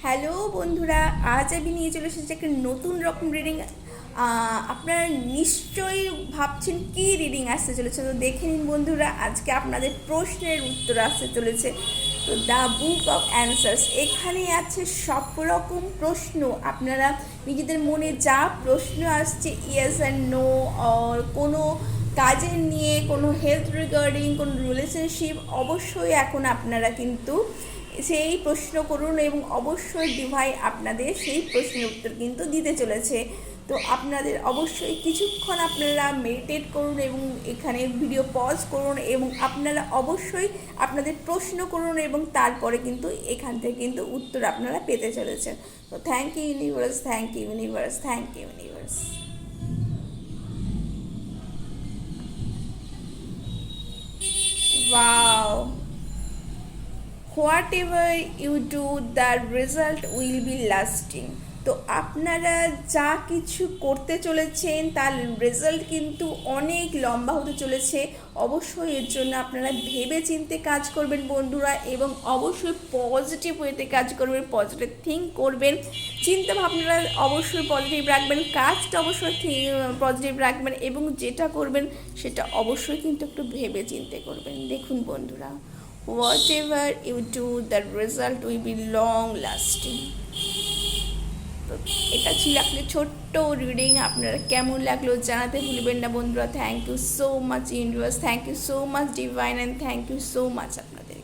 Hello বন্ধুরা, আজ আমি নিয়ে চলে এসেছি একটা নতুন রকম রিডিং। আপনারা নিশ্চয়ই ভাবছেন কি রিডিং আসতে চলেছে, তো দেখে নিন বন্ধুরা। আজকে আপনাদের প্রশ্নের উত্তর আসতে চলেছে। তো দ্য বুক অফ অ্যান্সার্স, এখানে আছে সব রকম প্রশ্ন। আপনারা নিজেদের মনে যা প্রশ্ন আসছে, ইয়েস অ্যান্ড নো, আর কোনো কাজের নিয়ে, কোনো হেলথ রিগার্ডিং, কোনো রিলেশনশিপ, অবশ্যই এখন আপনারা কিন্তু সেই প্রশ্ন করুন এবং অবশ্যই ডিভাই আপনাদের সেই প্রশ্নের উত্তর কিন্তু দিতে চলেছে। তো আপনাদের অবশ্যই কিছুক্ষণ আপনারা মেডিটেট করুন এবং এখানে ভিডিও পজ করুন এবং আপনারা অবশ্যই আপনাদের প্রশ্ন করুন এবং তারপরে কিন্তু এখান থেকে কিন্তু উত্তর আপনারা পেতে চলেছেন। তো thank you universe, thank you universe, thank you universe. Wow, whatever you do the result will be lasting. তো আপনারা যা কিছু করতে চলেছেন তার রেজাল্ট কিন্তু অনেক লম্বা হতে চলেছে। অবশ্যই এর জন্য আপনারা ভেবে চিন্তে কাজ করবেন বন্ধুরা, এবং অবশ্যই পজিটিভ ওয়েতে কাজ করবেন, পজিটিভ থিঙ্ক করবেন, চিন্তা ভাবনাটা অবশ্যই পজিটিভ রাখবেন, কাজটা অবশ্যই পজিটিভ রাখবেন, এবং যেটা করবেন সেটা অবশ্যই কিন্তু একটু ভেবে চিন্তে করবেন। দেখুন বন্ধুরা, whatever you do the result will be long lasting। তো এটা ছিল আপনার ছোট্ট রিডিং। আপনারা কেমন লাগলো জানাতে ভুলবেন না বন্ধুরা। Thank you so much universe, thank you so much divine, and thank you so much আপনাদের।